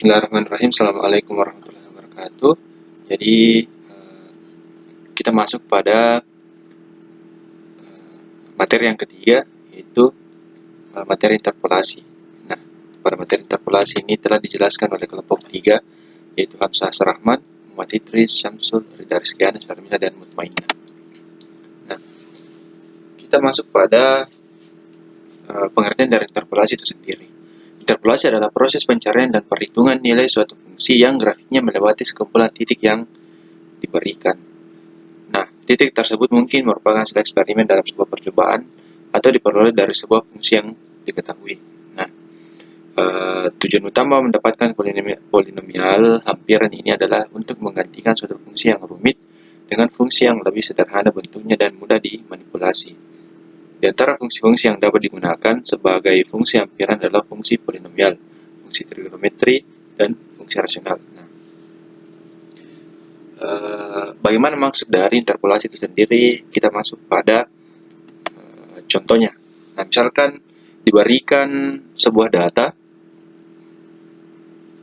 Bismillahirrahmanirrahim. Assalamualaikum warahmatullahi wabarakatuh. Jadi kita masuk pada materi yang ketiga, yaitu materi interpolasi. Nah, pada materi interpolasi ini telah dijelaskan oleh kelompok 3, yaitu Hamzah Rahman, Muhammad Idris, Syamsul, Ridha Rizkyana, Syarmila, dan Mutmainah. Nah, kita masuk pada pengertian dari interpolasi itu sendiri. Interpolasi adalah proses pencarian dan perhitungan nilai suatu fungsi yang grafiknya melewati sekumpulan titik yang diberikan. Nah, titik tersebut mungkin merupakan hasil eksperimen dalam sebuah percobaan atau diperoleh dari sebuah fungsi yang diketahui. Nah, tujuan utama mendapatkan polinomial hampiran ini adalah untuk menggantikan suatu fungsi yang rumit dengan fungsi yang lebih sederhana bentuknya dan mudah dimanipulasi. Di antara fungsi-fungsi yang dapat digunakan sebagai fungsi hampiran adalah fungsi polinomial, fungsi trigonometri, dan fungsi rasional. Nah, bagaimana maksud dari interpolasi itu sendiri? Kita masuk pada contohnya. Nah, misalkan diberikan sebuah data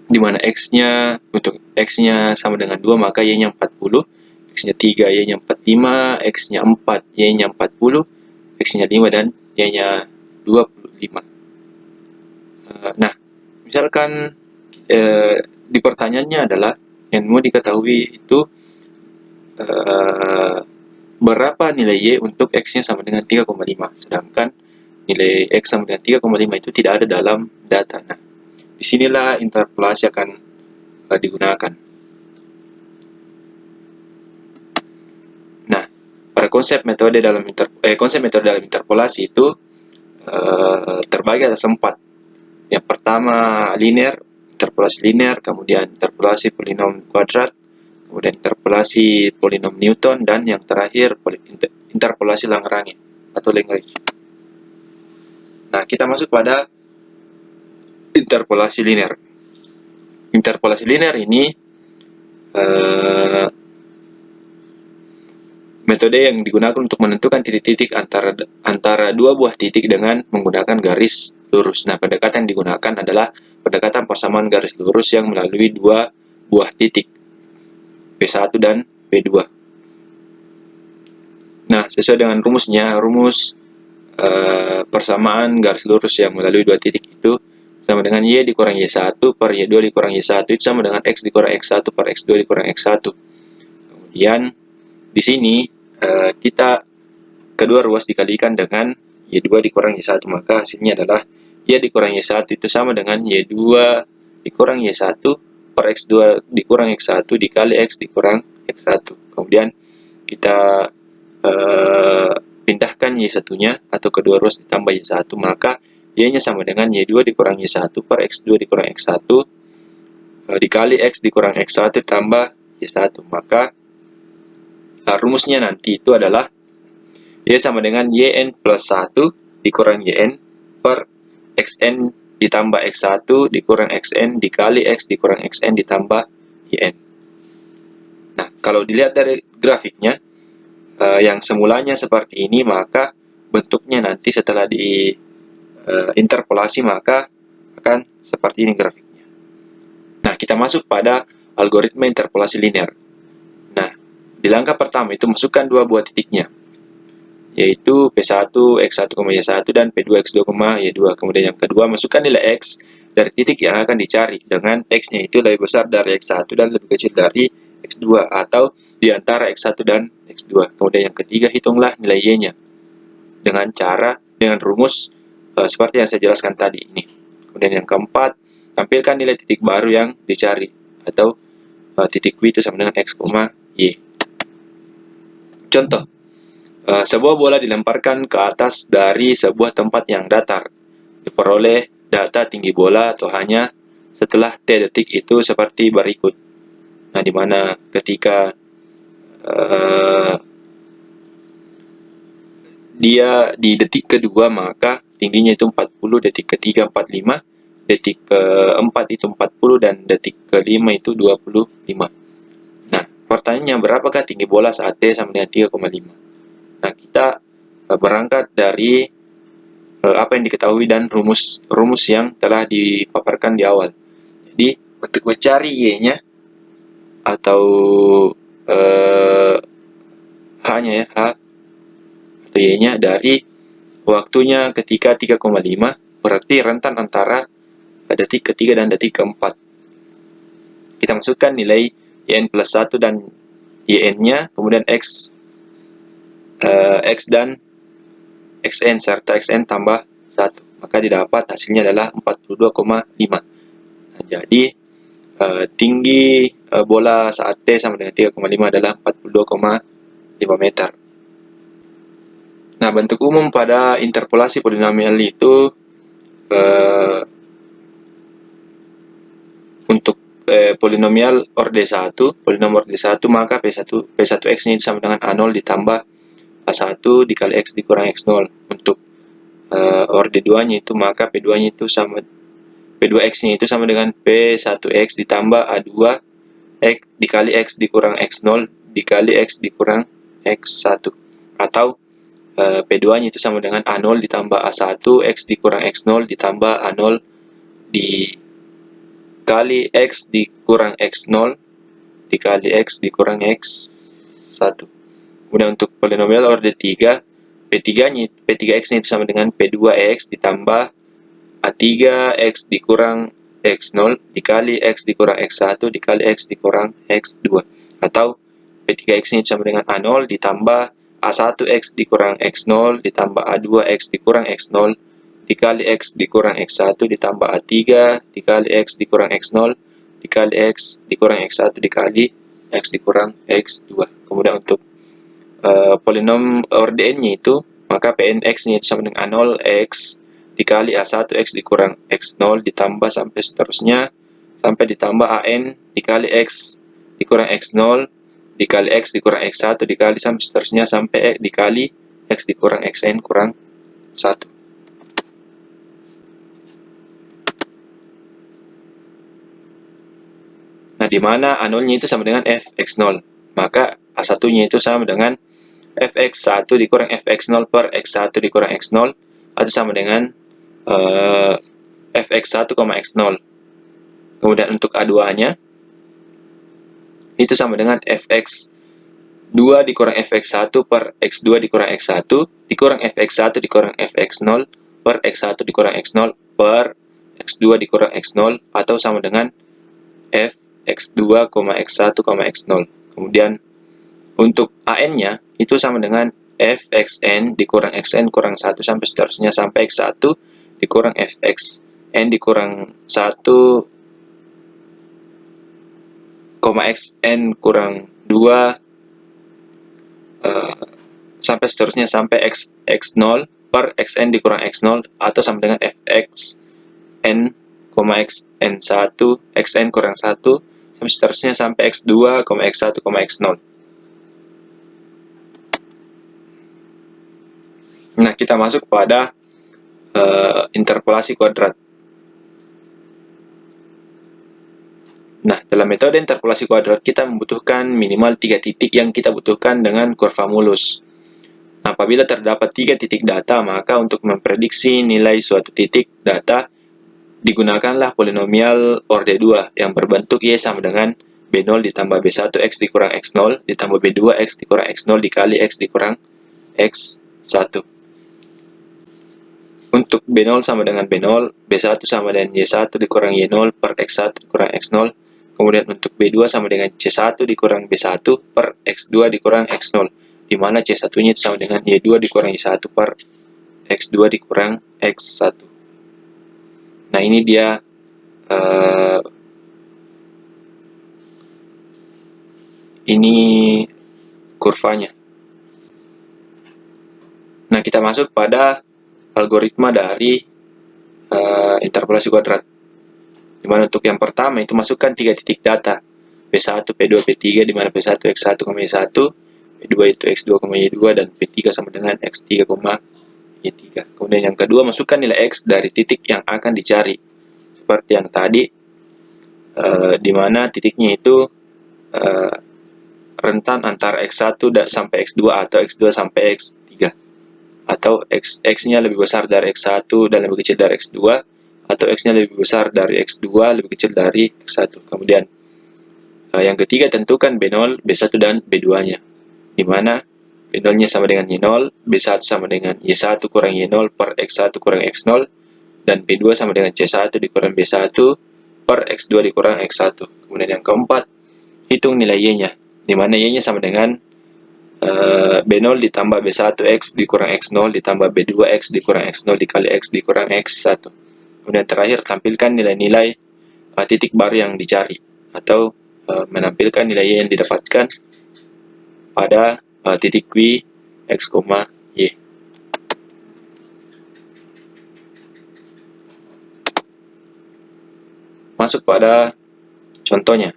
di mana X-nya untuk X-nya sama dengan 2, maka Y-nya 40, X-nya 3, Y-nya 45, X-nya 4, Y-nya 40, X-nya 5, dan Y-nya 25. Nah, misalkan di pertanyaannya adalah yang mau diketahui itu berapa nilai Y untuk X-nya sama dengan 3,5, sedangkan nilai X sama dengan 3,5 itu tidak ada dalam data. Nah, disinilah interpolasi akan digunakan. Nah, pada konsep metode dalam interpolasi itu terbagi atas 4. Yang pertama linear, interpolasi linear, kemudian interpolasi polinom kuadrat, kemudian interpolasi polinom Newton, dan yang terakhir interpolasi Lagrange atau Lagrange. Nah, kita masuk pada interpolasi linear. Interpolasi linear ini metode yang digunakan untuk menentukan titik-titik antara dua buah titik dengan menggunakan garis lurus. Nah, pendekatan yang digunakan adalah pendekatan persamaan garis lurus yang melalui dua buah titik, P1 dan P2. Nah, sesuai dengan rumusnya, rumus persamaan garis lurus yang melalui dua titik itu sama dengan Y dikurang Y1 per Y2 dikurang Y1, itu sama dengan X dikurang X1 per X2 dikurang X1. Kemudian di sini kita kedua ruas dikalikan dengan Y2 dikurang Y1, maka hasilnya adalah Y dikurang Y1 itu sama dengan Y2 dikurang Y1 per X2 dikurang X1 dikali X dikurang X1. Kemudian kita pindahkan Y1-nya atau kedua ruas ditambah Y1, maka Y-nya sama dengan Y2 dikurang Y1 per X2 dikurang X1 dikali X dikurang X1 tambah Y1. Maka rumusnya nanti itu adalah Y sama dengan YN plus 1 dikurang YN per XN ditambah X1 dikurang XN dikali X dikurang XN ditambah YN. Nah, kalau dilihat dari grafiknya, yang semulanya seperti ini, maka bentuknya nanti setelah diinterpolasi maka akan seperti ini grafiknya. Nah, kita masuk pada algoritma interpolasi linear. Nah, di langkah pertama itu masukkan dua buah titiknya, yaitu P1, X1, Y1, dan P2, X2, Y2. Kemudian yang kedua, masukkan nilai X dari titik yang akan dicari dengan X-nya itu lebih besar dari X1 dan lebih kecil dari X2 atau di antara X1 dan X2. Kemudian yang ketiga, hitunglah nilai Y-nya dengan rumus seperti yang saya jelaskan tadi ini. Kemudian yang keempat, tampilkan nilai titik baru yang dicari atau titik Q itu sama dengan X, Y. Contoh, sebuah bola dilemparkan ke atas dari sebuah tempat yang datar. Diperoleh data tinggi bola atau hanya setelah T detik itu seperti berikut. Nah, di mana ketika dia di detik kedua maka tingginya itu 40, detik ketiga 45, detik keempat itu 40, dan detik kelima itu 25. Nah, pertanyaannya berapakah tinggi bola saat T sama dengan 3,5? Nah, kita berangkat dari apa yang diketahui dan rumus yang telah dipaparkan di awal. Jadi, Untuk mencari Y-nya atau H-nya ya, H atau Y-nya dari waktunya ketika 3,5, berarti rentan antara detik ketiga dan detik keempat. Kita masukkan nilai YN plus 1 dan YN-nya, kemudian X dan XN serta XN tambah 1. Maka didapat hasilnya adalah 42,5. Nah, jadi tinggi bola saat T sama dengan 3,5 adalah 42,5 meter. Nah, bentuk umum pada interpolasi polinomial itu untuk polinomial orde 1, polinom orde 1, maka P1X-nya sama dengan A0 ditambah A1 dikali X dikurang X0. Untuk orde 2-nya itu, maka P2-nya itu sama P2X-nya itu sama dengan P1X ditambah A2 X dikali X dikurang X0 dikali X dikurang X1. Atau P2-nya itu sama dengan A0 ditambah A1 X dikurang X0 ditambah A0 dikali X dikurang X0 dikali X dikurang X1. Kemudian untuk polinomial orde 3, P3X-nya itu sama dengan P2X ditambah A3X dikurang X0 dikali X dikurang X1 dikali X dikurang X2. Atau P3X-nya sama dengan A0 ditambah A1X dikurang X0 ditambah A2X dikurang X0 dikali X dikurang X1 ditambah A3 dikali X dikurang X0 dikali X dikurang X1 dikali X dikurang X2. Kemudian untuk polinom orde n-nya itu, maka Pnx-nya sama dengan A0X dikali A1X dikurang X0 ditambah sampai seterusnya sampai ditambah AN dikali X dikurang X0 dikali X dikurang X1 dikali sampai seterusnya sampai dikali X dikurang Xn kurang 1. Nah, di mana A0-nya itu sama dengan Fx0, maka A1-nya itu sama dengan Fx1 dikurang Fx0 per X1 dikurang X0 atau sama dengan Fx1, X0. Kemudian untuk A2-nya itu sama dengan Fx2 dikurang Fx1 per X2 dikurang X1 dikurang Fx1 dikurang Fx0 per X1 dikurang X0 per X2 dikurang X0 atau sama dengan Fx2, X1, X0. Kemudian untuk AN-nya itu sama dengan Fxn dikurang Xn kurang 1 sampai seterusnya sampai X1 dikurang Fxn dikurang 1, Xn kurang 2 sampai seterusnya sampai X0 per Xn dikurang X0 atau sama dengan Fxn, Xn1 Xn kurang 1 sampai seterusnya sampai X2, X1, X0. Nah, kita masuk pada interpolasi kuadrat. Nah, dalam metode interpolasi kuadrat kita membutuhkan minimal 3 titik yang kita butuhkan dengan kurva mulus. Nah, apabila terdapat 3 titik data, maka untuk memprediksi nilai suatu titik data digunakanlah polinomial orde 2 yang berbentuk Y sama dengan B0 ditambah B1 X dikurang X0 ditambah B2 X dikurang X0 dikali X dikurang X1. Untuk B0 sama dengan B0, B1 sama dengan Y1 dikurang Y0 per X1 dikurang X0. Kemudian untuk B2 sama dengan C1 dikurang B1 per X2 dikurang X0. Di mana C1-nya sama dengan Y2 dikurang Y1 per X2 dikurang X1. Nah, ini dia ini kurvanya. Nah, kita masuk pada algoritma dari interpolasi kuadrat. Dimana untuk yang pertama itu masukkan 3 titik data P1, P2, P3, dimana P1 X1, Y1, P2 itu X2, Y2, dan P3 sama dengan X3, Y3. Kemudian yang kedua masukkan nilai X dari titik yang akan dicari. Seperti yang tadi, dimana titiknya itu rentan antara X1 sampai X2 atau X2 sampai X3. Atau X-nya lebih besar dari X1 dan lebih kecil dari X2, atau X-nya lebih besar dari X2, lebih kecil dari X1. Kemudian yang ketiga, tentukan B0, B1 dan B2-nya, di mana B0-nya sama dengan Y0, B1 sama dengan Y1 kurang Y0 per X1 kurang X0, dan B2 sama dengan C1 dikurang B1 per X2 dikurang X1. Kemudian yang keempat, hitung nilai Y-nya, di mana Y-nya sama dengan B0 ditambah B1X dikurang X0 ditambah B2X dikurang X0 dikali X dikurang X1. Kemudian terakhir, tampilkan nilai-nilai titik baru yang dicari, atau menampilkan nilai Y yang didapatkan pada titik Q, X, Y. Masuk pada contohnya.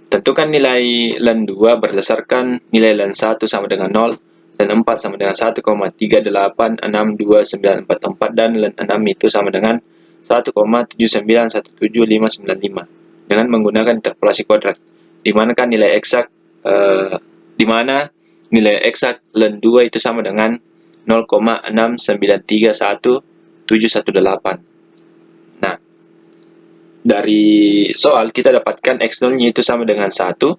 Tentukan nilai len 2 berdasarkan nilai len 1 sama dengan 0, len 4 sama dengan 1,38629444, dan len 6 itu sama dengan 1,7917595 dengan menggunakan interpolasi kuadrat. Di mana nilai eksak len 2 itu sama dengan 0,69311718. Nah, dari soal kita dapatkan X0-nya itu sama dengan 1,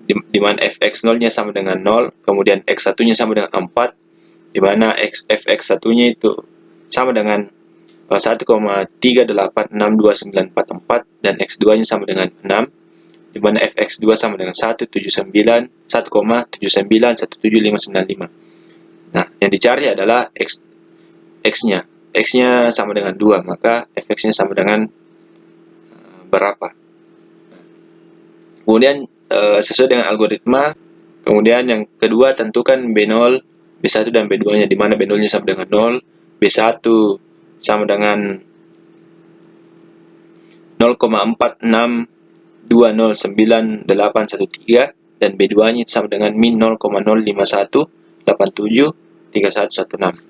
di mana Fx0-nya sama dengan 0, kemudian X1-nya sama dengan 4, di mana Fx1-nya itu sama dengan 1,38629444, dan X2-nya sama dengan 6, di mana Fx2 sama dengan 1,79179595. Nah, yang dicari adalah X-nya. X-nya sama dengan 2, maka Fx-nya sama dengan berapa. Kemudian sesuai dengan algoritma, kemudian yang kedua, tentukan B0, B1 dan B2-nya, di mana B0-nya sama dengan 0, B1 sama dengan 0,46209813, dan B2-nya sama dengan min 0,051873116.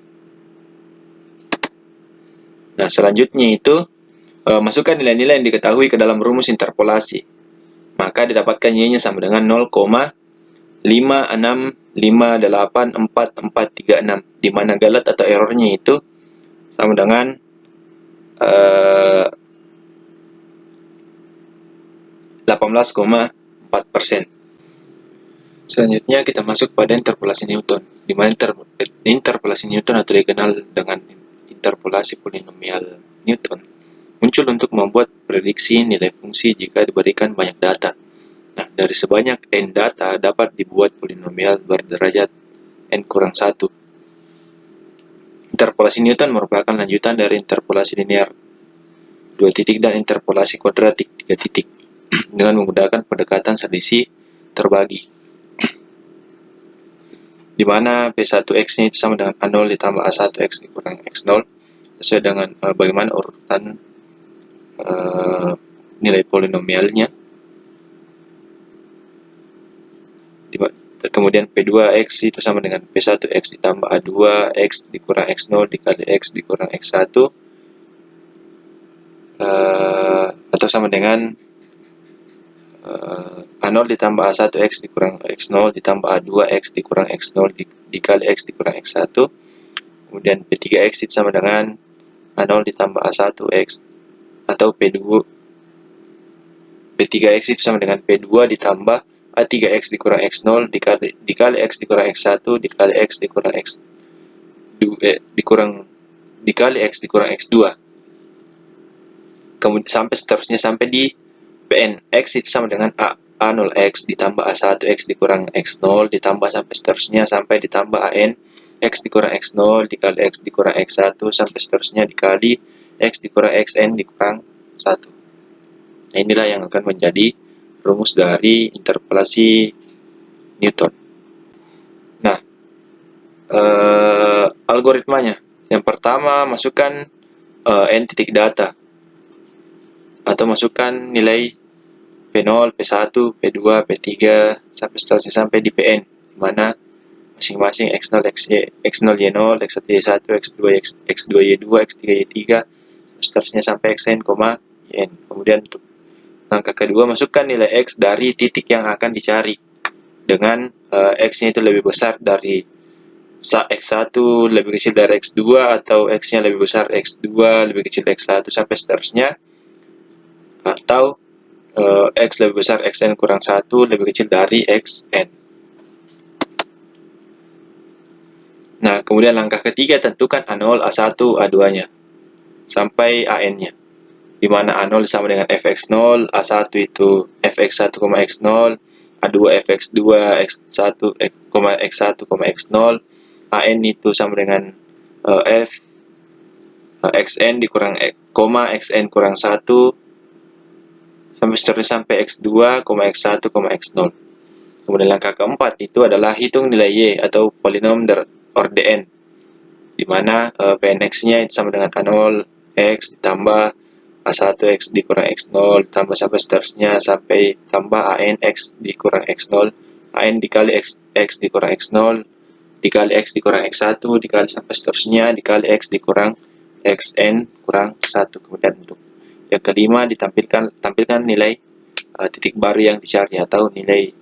Nah, selanjutnya itu masukkan nilai-nilai yang diketahui ke dalam rumus interpolasi. Maka didapatkan Y-nya sama dengan 0,56584436, di mana galat atau errornya itu sama dengan 18,4%. Selanjutnya kita masuk pada interpolasi Newton, di mana interpolasi Newton atau dikenal dengan interpolasi polinomial Newton muncul untuk membuat prediksi nilai fungsi jika diberikan banyak data. Nah, dari sebanyak n data dapat dibuat polinomial berderajat n-1. Interpolasi Newton merupakan lanjutan dari interpolasi linear 2 titik dan interpolasi kuadratik 3 titik dengan menggunakan pendekatan selisih terbagi, di mana P1X-nya itu sama dengan A0 ditambah A1X dikurang X0, sesuai dengan bagaimana urutan nilai polinomialnya. Kemudian P2X itu sama dengan P1X ditambah A2X dikurang X0 dikali X dikurang X1, atau sama dengan A0 ditambah A1X dikurang X0 ditambah A2X dikurang X0 dikali X dikurang X1. Kemudian P3X itu sama dengan A0 ditambah A1X, atau P3X itu sama dengan P2 ditambah A3X dikurang X0 dikali X dikurang X1 dikali X dikurang dikali X dikurang X2. Kemudian sampai seterusnya sampai di Pn. X itu sama dengan A0X ditambah A1X dikurang X0 ditambah sampai seterusnya sampai ditambah AN X dikurang X0 dikali X dikurang X1 sampai seterusnya dikali X dikurang XN dikurang 1. Nah, inilah yang akan menjadi rumus dari interpolasi Newton. Nah, algoritmanya. Yang pertama, masukkan n titik data, atau masukkan nilai P0, P1, P2, P3 sampai seterusnya sampai di Pn, di mana masing-masing X0, X0 Y0, X1 Y1, X2 Y2, X3 Y3 seterusnya sampai Xn, Yn. Kemudian untuk langkah kedua, masukkan nilai X dari titik yang akan dicari dengan X-nya itu lebih besar dari X1 lebih kecil dari X2 atau X-nya lebih besar X2 lebih kecil dari X1 sampai seterusnya, atau X lebih besar Xn kurang 1 lebih kecil dari Xn. Nah, kemudian langkah ketiga, tentukan A0, A1, A2-nya sampai AN-nya, di mana A0 sama dengan fx0, A1 itu fx1, x0, A2 fx2, x1, x1, x0, AN itu sama dengan f xn dikurang xn kurang 1 sampai seterusnya sampai x2, x1, x0. Kemudian langkah keempat itu adalah hitung nilai y atau polinom orde n, di mana Pnx-nya itu sama dengan A0 X ditambah A1 X dikurang X0 tambah sampai seterusnya sampai tambah AN X dikurang X0, AN dikali X dikurang X0 dikali X dikurang X1 dikali sampai seterusnya dikali X dikurang Xn kurang 1. Kemudian untuk yang kelima tampilkan nilai titik baru yang dicari atau nilai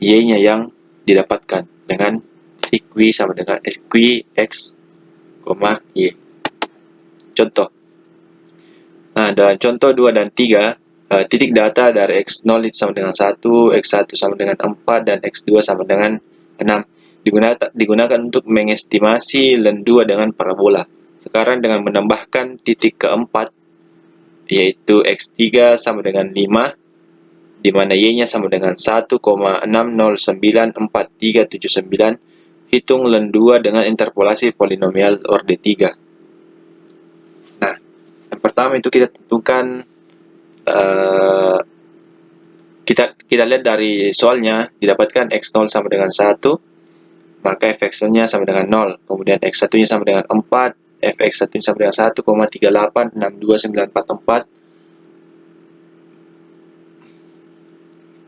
y-nya yang didapatkan dengan titik Q sama dengan Q X, Y. Contoh. Nah, dalam contoh 2 dan 3, titik data dari X0 itu sama dengan 1, X1 sama dengan 4, dan X2 sama dengan 6. Digunakan untuk mengestimasi len 2 dengan parabola. Sekarang dengan menambahkan titik keempat, yaitu X3 sama dengan 5, di mana Y-nya sama dengan 1,609439, hitung len 2 dengan interpolasi polinomial orde 3. Nah, yang pertama itu kita tentukan, kita lihat dari soalnya, didapatkan X0 sama dengan 1, maka fx-nya sama dengan 0, kemudian X1-nya sama dengan 4, fx1-nya sama dengan 1,3862944,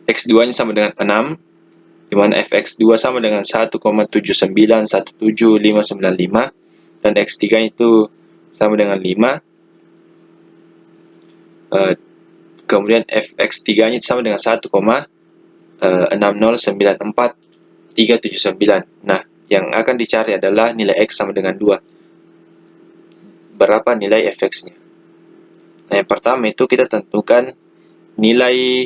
X2-nya sama dengan 6, di mana fx2 sama dengan 1,7917595, dan X3 itu sama dengan 5, kemudian fx3-nya sama dengan 1,6094379. Nah, yang akan dicari adalah nilai X sama dengan 2. Berapa nilai fx-nya? Nah, yang pertama itu kita tentukan nilai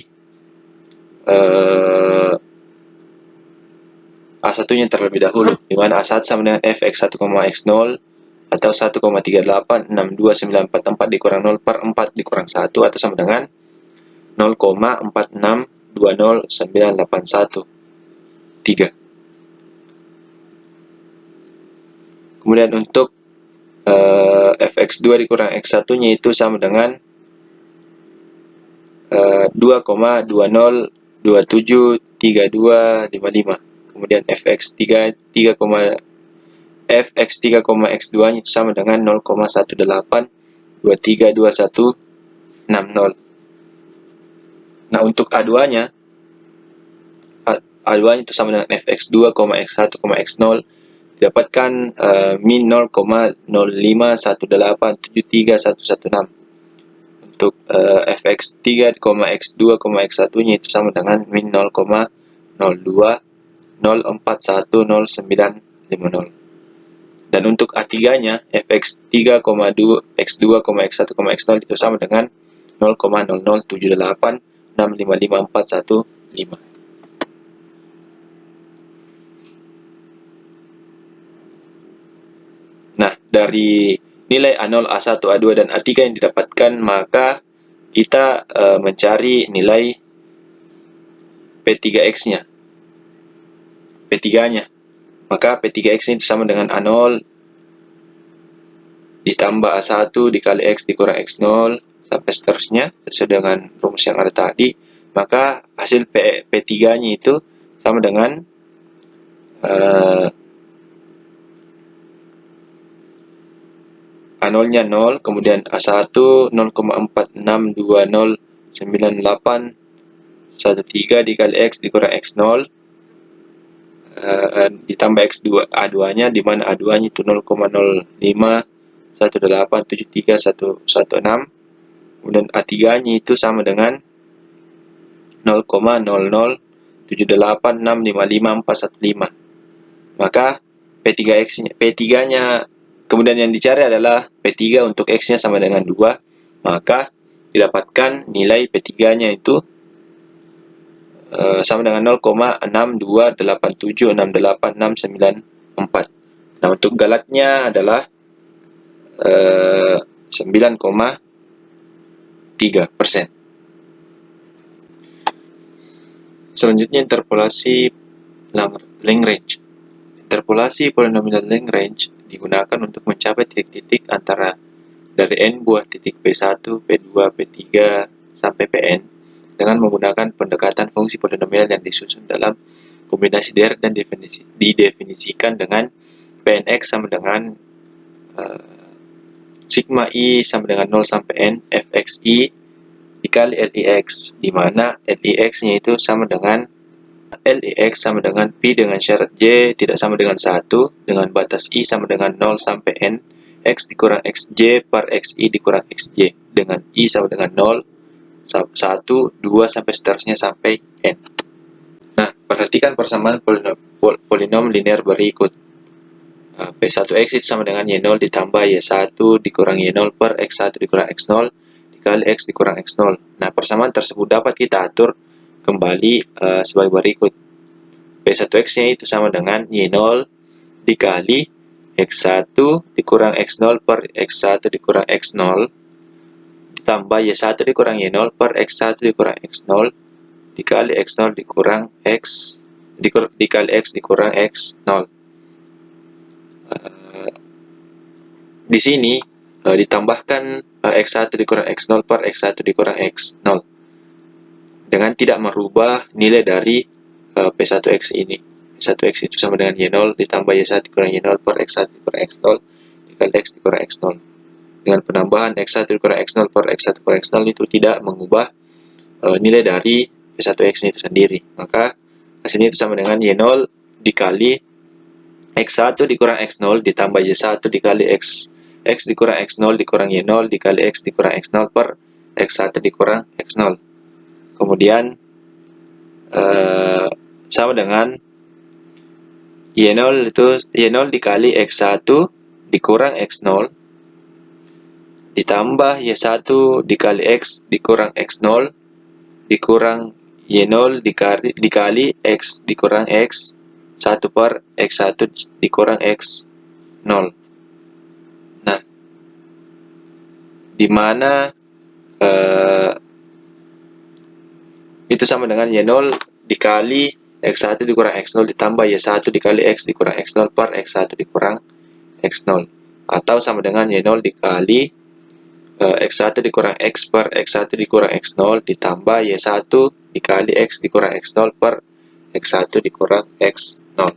A1-nya terlebih dahulu, di mana A1 sama dengan fx1, x0 atau 1,386294 dikurang 0 per 4 dikurang 1 atau sama dengan 0,4620981. Kemudian untuk fx2 dikurang x1-nya itu sama dengan 2,20273255. Kemudian fx3 x2-nya itu sama dengan 0,18232160. Nah, untuk A2-nya itu sama dengan fx2, x1, x0, didapatkan min 0,0518731116. Untuk fx3, x2, x1-nya itu sama dengan min 0,02041090. Dan untuk A3-nya fx3, x2, x1, x0 itu sama dengan 0,00786555415. Nah, dari nilai A0, A1, A2, dan A3 yang didapatkan, maka kita mencari nilai P3X-nya. P3-nya. Maka P3X itu sama dengan A0 ditambah A1 dikali X dikurang X0 sampai seterusnya sesuai dengan rumus yang ada tadi. Maka hasil P3-nya itu sama dengan A0-nya 0, kemudian A1 0,46209813 dikali X dikurang X0 ditambah X2 A2-nya, di mana A2-nya itu 0,0518731116. Kemudian A3-nya itu sama dengan 0,007865545. Maka P3-nya kemudian yang dicari adalah P3 untuk X-nya sama dengan 2, maka didapatkan nilai P3-nya itu sama dengan 0,6287686994. Nah, untuk galatnya adalah 9,3%. Selanjutnya interpolasi Lagrange. Interpolasi polinomial Lagrange digunakan untuk mencapai titik-titik antara dari n buah titik P1, P2, P3 sampai Pn dengan menggunakan pendekatan fungsi polinomial yang disusun dalam kombinasi direct dan didefinisikan dengan Pnx sama dengan sigma i sama dengan 0 sampai n fxi dikali Lix, di mana Lix-nya itu sama dengan Lix sama dengan Pi dengan syarat J tidak sama dengan 1 dengan batas I sama dengan 0 sampai N X dikurang Xj per Xi dikurang Xj dengan I sama dengan 0, 1, 2 sampai seterusnya sampai N. Nah, perhatikan persamaan polinom linear berikut. P1X itu sama dengan Y0 ditambah Y1 dikurang Y0 per X1 dikurang X0 dikali X dikurang X0. Nah, persamaan tersebut dapat kita atur kembali sebagai berikut. P1X-nya itu sama dengan Y0 dikali X1 dikurang X0 per X1 dikurang X0 ditambah Y1 dikurang Y0 per X1 dikurang X0 dikali X0 dikurang X dikali X dikurang X0. Di sini ditambahkan X1 dikurang X0 per X1 dikurang X0 dengan tidak merubah nilai dari P1X ini. P1X itu sama dengan Y0 ditambah Y1 dikurang Y0 per X1 dikurang X0 dikali X dikurang X0. Dengan penambahan X1 dikurang X0 per X1 dikurang X0 itu tidak mengubah nilai dari P1X itu sendiri. Maka hasilnya itu sama dengan Y0 dikali X1 dikurang X0 ditambah Y1 dikali X dikurang X0 dikurang Y0 dikali X dikurang X0 per X1 dikurang X0. Kemudian sama dengan Y0 itu Y0 dikali X1 dikurang X0 ditambah Y1 dikali X dikurang X0 dikurang Y0 dikali X dikurang X1 per X1 dikurang X0. Nah, di mana itu sama dengan Y0 dikali X1 dikurang X0 ditambah Y1 dikali X dikurang X0 per X1 dikurang X0. Atau sama dengan Y0 dikali X1 dikurang X per X1 dikurang X0 ditambah Y1 dikali X dikurang X0 per X1 dikurang X0.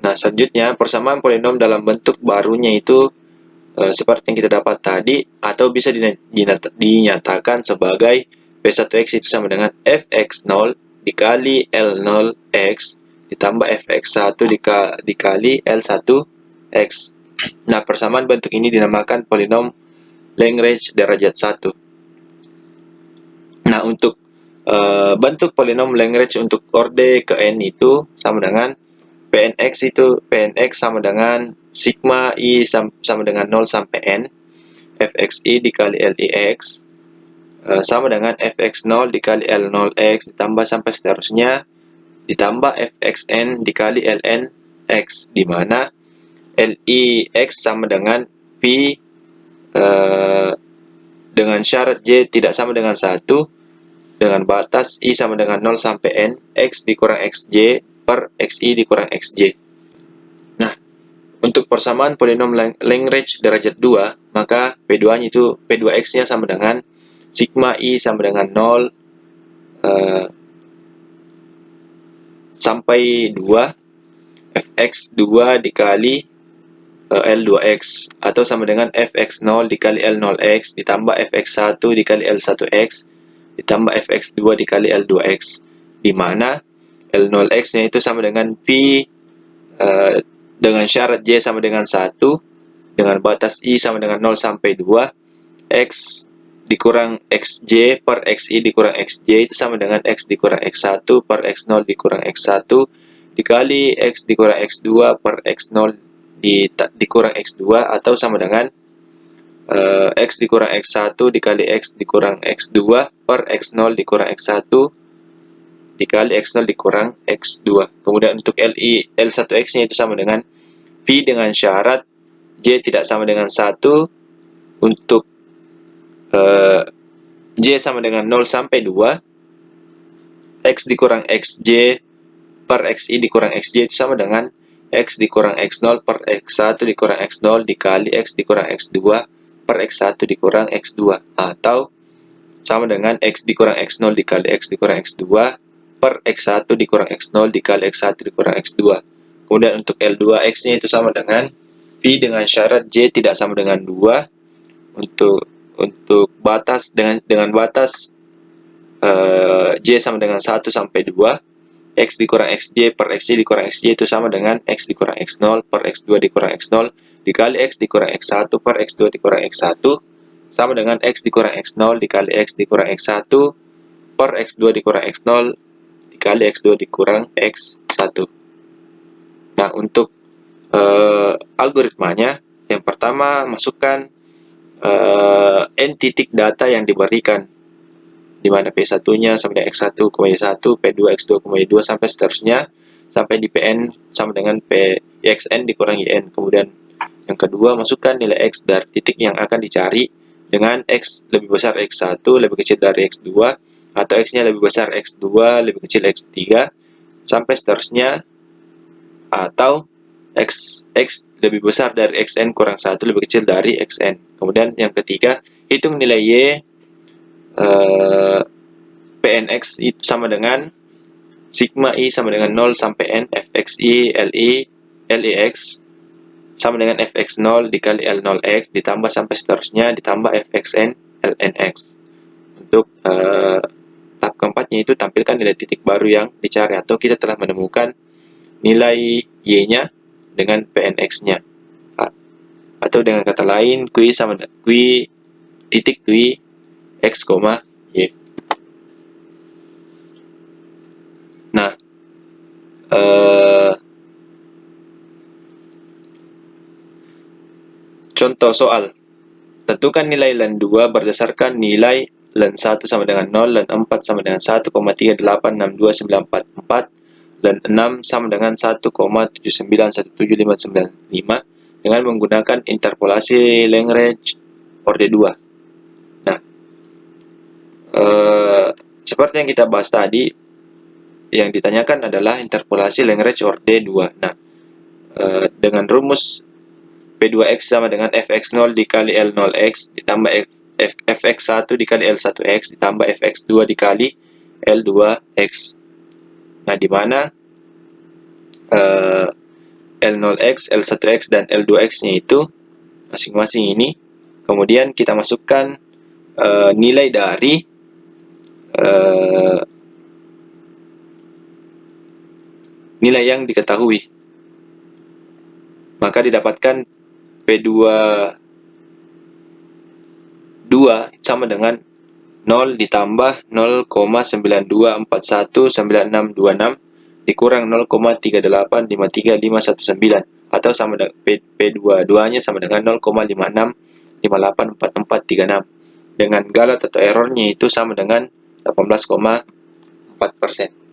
Nah, selanjutnya persamaan polinom dalam bentuk barunya itu seperti yang kita dapat tadi, atau bisa dinyatakan sebagai P1X itu sama dengan Fx0 dikali L0X ditambah Fx1 dikali L1X. Nah, persamaan bentuk ini dinamakan polinom Lagrange derajat 1. Nah, untuk bentuk polinom Lagrange untuk orde ke n itu sama dengan Pnx sama dengan sigma i sama dengan 0 sampai n Fxi dikali Lix sama dengan Fx0 dikali L0x ditambah sampai seterusnya ditambah Fxn dikali Lnx, di mana Lix sama dengan Pi dengan syarat J tidak sama dengan 1 dengan batas I sama dengan 0 sampai N X dikurang Xj per Xi dikurang Xj. Nah, untuk persamaan polinom Lagrange derajat 2, maka P2-nya itu P2X-nya sama dengan sigma I sama dengan 0 sampai 2 Fx2 dikali L2x atau sama dengan Fx0 dikali L0x ditambah Fx1 dikali L1x ditambah Fx2 dikali L2x, di mana L0x-nya itu sama dengan Pi dengan syarat J sama dengan 1 dengan batas I sama dengan 0 sampai 2 X dikurang XJ per XI dikurang XJ itu sama dengan X dikurang X1 per X0 dikurang X1 dikali X dikurang X2 per X0 dikurang X2 atau sama dengan X dikurang X1 dikali X dikurang X2 per X0 dikurang X1 dikali X0 dikurang X2. Kemudian untuk L1X nya itu sama dengan P dengan syarat J tidak sama dengan 1 untuk J sama dengan 0 sampai 2, X dikurang XJ per XI dikurang XJ itu sama dengan X dikurang X0 per X1 dikurang X0 dikali X dikurang X2 per X1 dikurang X2 atau sama dengan X dikurang X0 dikali X dikurang X2 per X1 dikurang X0 dikali X1 dikurang X2. Kemudian untuk L2X nya itu sama dengan P dengan syarat J tidak sama dengan 2 untuk batas dengan batas J sama dengan 1 sampai 2, X dikurang XJ per XY dikurang XJ itu sama dengan X dikurang X0 per X2 dikurang X0 dikali X dikurang X1 per X2 dikurang X1 sama dengan X dikurang X0 dikali X dikurang X1 per X2 dikurang X0 dikali X2 dikurang X1. Nah, untuk algoritmanya, yang pertama masukkan n titik data yang diberikan, di mana P1-nya sama dengan X1, Y1, P2, X2, Y2 sampai seterusnya, sampai di Pn sama dengan Xn dikurang Yn. Kemudian yang kedua, masukkan nilai X dari titik yang akan dicari dengan X lebih besar X1, lebih kecil dari X2, atau X-nya lebih besar X2, lebih kecil X3, sampai seterusnya, atau X lebih besar dari Xn kurang 1 lebih kecil dari Xn. Kemudian yang ketiga, hitung nilai Y Pnx itu sama dengan sigma I sama dengan 0 sampai N Fxi Lix sama dengan Fx0 dikali L0x ditambah sampai seterusnya ditambah Fxn Lnx. Untuk tahap keempatnya itu tampilkan nilai titik baru yang dicari atau kita telah menemukan nilai Y-nya dengan Pnx-nya. Atau dengan kata lain, Q titik Q X, Y. Nah, contoh soal. Tentukan nilai len 2 berdasarkan nilai len 1 sama dengan 0, len 4 sama dengan 1,386294, len 6 sama dengan 1,791755 dengan menggunakan interpolasi Lagrange orde 2. Nah, seperti yang kita bahas tadi, yang ditanyakan adalah interpolasi Lagrange orde 2. Nah, dengan rumus P2X sama dengan Fx0 dikali L0x ditambah Fx1 dikali L1x ditambah Fx2 dikali L2x. Nah, di mana L0x, L1x, dan L2x-nya itu masing-masing ini. Kemudian kita masukkan nilai dari nilai yang diketahui. Maka didapatkan P2 sama dengan 0 ditambah 0,92419626 dikurang 0,3853519 atau sama dengan P22-nya sama dengan 0,56584436 dengan galat atau errornya itu sama dengan 18,4%.